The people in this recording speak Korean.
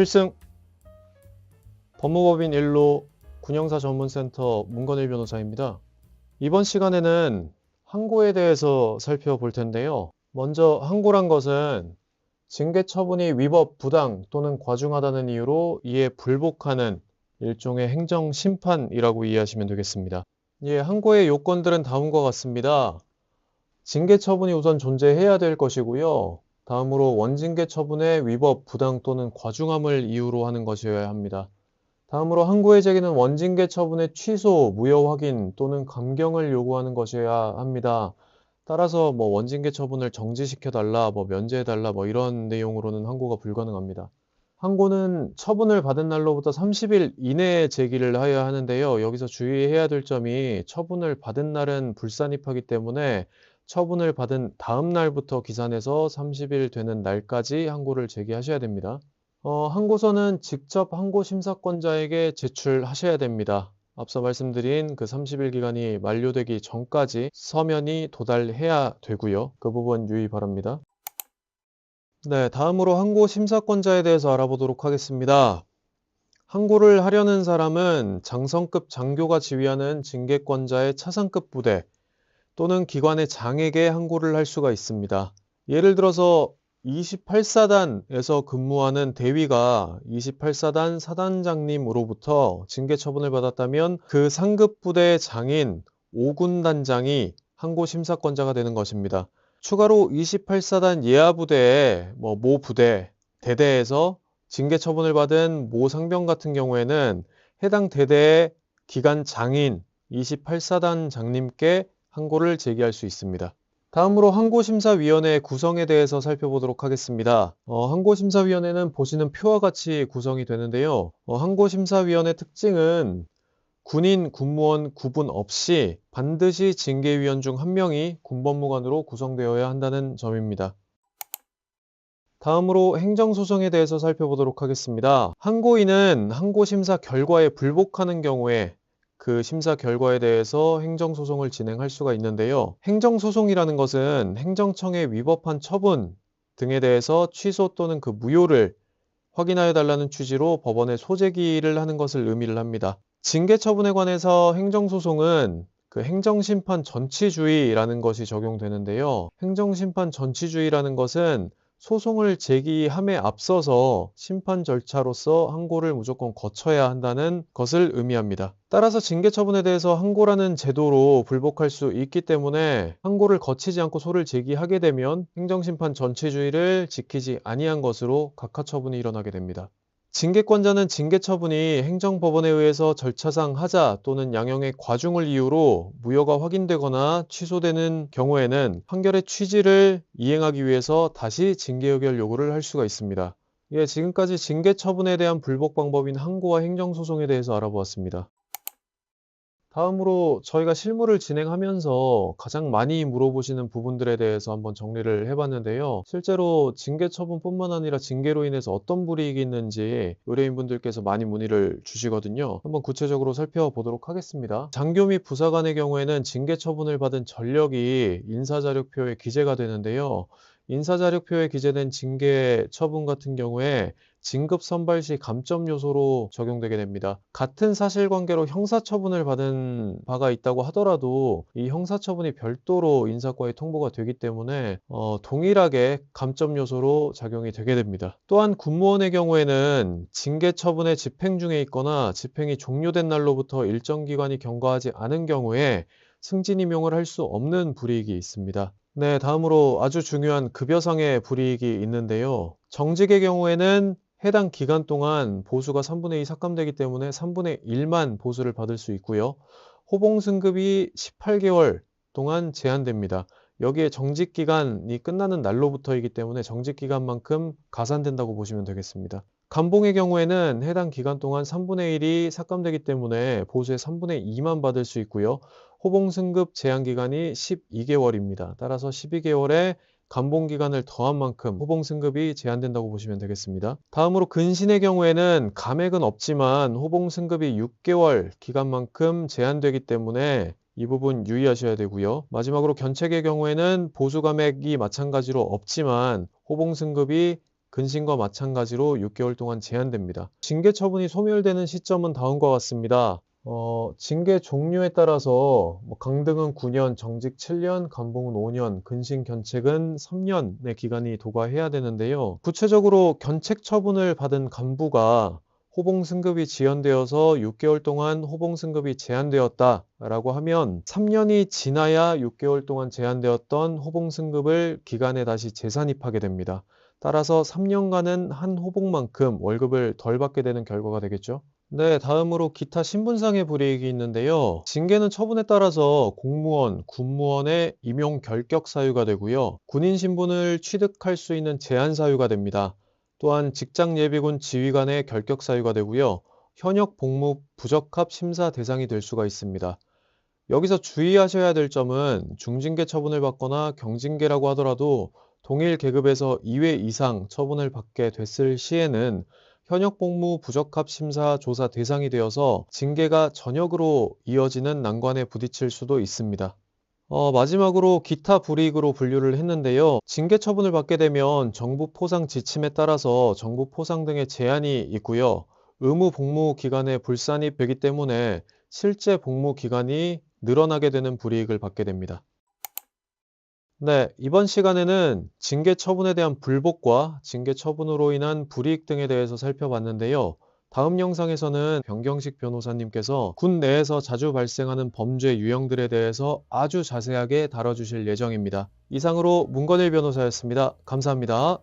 필승! 법무법인 1로 군형사 전문센터 문건일 변호사입니다. 이번 시간에는 항고에 대해서 살펴볼 텐데요. 먼저 항고란 것은 징계 처분이 위법, 부당 또는 과중하다는 이유로 이에 불복하는 일종의 행정심판이라고 이해하시면 되겠습니다. 항고의 요건들은 다음과 같습니다. 징계 처분이 우선 존재해야 될 것이고요. 다음으로 원징계 처분의 위법, 부당 또는 과중함을 이유로 하는 것이어야 합니다. 다음으로 항고의 제기는 원징계 처분의 취소, 무효 확인 또는 감경을 요구하는 것이어야 합니다. 따라서 원징계 처분을 정지시켜달라, 면제해달라 이런 내용으로는 항고가 불가능합니다. 항고는 처분을 받은 날로부터 30일 이내에 제기를 하여야 하는데요. 여기서 주의해야 될 점이 처분을 받은 날은 불산입하기 때문에 처분을 받은 다음 날부터 기산해서 30일 되는 날까지 항고를 제기하셔야 됩니다. 항고서는 직접 항고심사권자에게 제출하셔야 됩니다. 앞서 말씀드린 그 30일 기간이 만료되기 전까지 서면이 도달해야 되고요. 그 부분 유의 바랍니다. 네, 다음으로 항고심사권자에 대해서 알아보도록 하겠습니다. 항고를 하려는 사람은 장성급 장교가 지휘하는 징계권자의 차상급 부대 또는 기관의 장에게 항고를 할 수가 있습니다. 예를 들어서 28사단에서 근무하는 대위가 28사단 사단장님으로부터 징계 처분을 받았다면 그 상급 부대의 장인 5군단장이 항고심사권자가 되는 것입니다. 추가로 28사단 예하부대의 모 부대, 대대에서 징계 처분을 받은 모 상병 같은 경우에는 해당 대대의 기관 장인 28사단 장님께 항고를 제기할 수 있습니다. 다음으로 항고심사위원회 구성에 대해서 살펴보도록 하겠습니다. 항고심사위원회는 보시는 표와 같이 구성이 되는데요. 항고심사위원회 특징은 군인, 군무원 구분 없이 반드시 징계위원 중 한 명이 군법무관으로 구성되어야 한다는 점입니다. 다음으로 행정소송에 대해서 살펴보도록 하겠습니다. 항고인은 항고심사 결과에 불복하는 경우에 그 심사 결과에 대해서 행정소송을 진행할 수가 있는데요. 행정소송이라는 것은 행정청에 위법한 처분 등에 대해서 취소 또는 그 무효를 확인하여 달라는 취지로 법원에 소제기를 하는 것을 의미를 합니다. 징계 처분에 관해서 행정소송은 그 행정심판 전치주의라는 것이 적용되는데요. 행정심판 전치주의라는 것은 소송을 제기함에 앞서서 심판 절차로서 항고를 무조건 거쳐야 한다는 것을 의미합니다. 따라서 징계 처분에 대해서 항고라는 제도로 불복할 수 있기 때문에 항고를 거치지 않고 소를 제기하게 되면 행정심판 전치주의를 지키지 아니한 것으로 각하 처분이 일어나게 됩니다. 징계권자는 징계 처분이 행정법원에 의해서 절차상 하자 또는 양형의 과중을 이유로 무효가 확인되거나 취소되는 경우에는 판결의 취지를 이행하기 위해서 다시 징계의결 요구를 할 수가 있습니다. 지금까지 징계 처분에 대한 불복 방법인 항고와 행정소송에 대해서 알아보았습니다. 다음으로 저희가 실무를 진행하면서 가장 많이 물어보시는 부분들에 대해서 한번 정리를 해봤는데요. 실제로 징계 처분뿐만 아니라 징계로 인해서 어떤 불이익이 있는지 의뢰인분들께서 많이 문의를 주시거든요. 한번 구체적으로 살펴보도록 하겠습니다. 장교 및 부사관의 경우에는 징계 처분을 받은 전력이 인사자료표에 기재가 되는데요. 인사자료표에 기재된 징계 처분 같은 경우에 진급 선발 시 감점 요소로 적용되게 됩니다. 같은 사실관계로 형사처분을 받은 바가 있다고 하더라도 이 형사처분이 별도로 인사과에 통보가 되기 때문에 동일하게 감점 요소로 작용이 되게 됩니다. 또한 군무원의 경우에는 징계 처분의 집행 중에 있거나 집행이 종료된 날로부터 일정 기간이 경과하지 않은 경우에 승진 임용을 할 수 없는 불이익이 있습니다. 네, 다음으로 아주 중요한 급여상의 불이익이 있는데요. 정직의 경우에는 해당 기간 동안 보수가 3분의 2 삭감되기 때문에 3분의 1만 보수를 받을 수 있고요. 호봉 승급이 18개월 동안 제한됩니다. 여기에 정직 기간이 끝나는 날로부터이기 때문에 정직 기간만큼 가산된다고 보시면 되겠습니다. 감봉의 경우에는 해당 기간 동안 3분의 1이 삭감되기 때문에 보수의 3분의 2만 받을 수 있고요. 호봉 승급 제한 기간이 12개월입니다. 따라서 12개월에 감봉 기간을 더한 만큼 호봉 승급이 제한된다고 보시면 되겠습니다. 다음으로 근신의 경우에는 감액은 없지만 호봉 승급이 6개월 기간만큼 제한되기 때문에 이 부분 유의하셔야 되고요. 마지막으로 견책의 경우에는 보수 감액이 마찬가지로 없지만 호봉 승급이 근신과 마찬가지로 6개월 동안 제한됩니다. 징계 처분이 소멸되는 시점은 다음과 같습니다. 징계 종류에 따라서 강등은 9년, 정직 7년, 감봉은 5년, 근신 견책은 3년의 기간이 도과해야 되는데요. 구체적으로 견책 처분을 받은 간부가 호봉 승급이 지연되어서 6개월 동안 호봉 승급이 제한되었다라고 하면 3년이 지나야 6개월 동안 제한되었던 호봉 승급을 기간에 다시 재산입하게 됩니다. 따라서 3년간은 한 호봉만큼 월급을 덜 받게 되는 결과가 되겠죠. 네, 다음으로 기타 신분상의 불이익이 있는데요. 징계는 처분에 따라서 공무원, 군무원의 임용 결격 사유가 되고요. 군인 신분을 취득할 수 있는 제한 사유가 됩니다. 또한 직장 예비군 지휘관의 결격 사유가 되고요. 현역 복무 부적합 심사 대상이 될 수가 있습니다. 여기서 주의하셔야 될 점은 중징계 처분을 받거나 경징계라고 하더라도 동일 계급에서 2회 이상 처분을 받게 됐을 시에는 현역 복무 부적합 심사 조사 대상이 되어서 징계가 전역으로 이어지는 난관에 부딪힐 수도 있습니다. 마지막으로 기타 불이익으로 분류를 했는데요. 징계 처분을 받게 되면 정부 포상 지침에 따라서 정부 포상 등의 제한이 있고요. 의무 복무 기간에 불산이 되기 때문에 실제 복무 기간이 늘어나게 되는 불이익을 받게 됩니다. 네, 이번 시간에는 징계 처분에 대한 불복과 징계 처분으로 인한 불이익 등에 대해서 살펴봤는데요. 다음 영상에서는 변경식 변호사님께서 군 내에서 자주 발생하는 범죄 유형들에 대해서 아주 자세하게 다뤄주실 예정입니다. 이상으로 문건일 변호사였습니다. 감사합니다.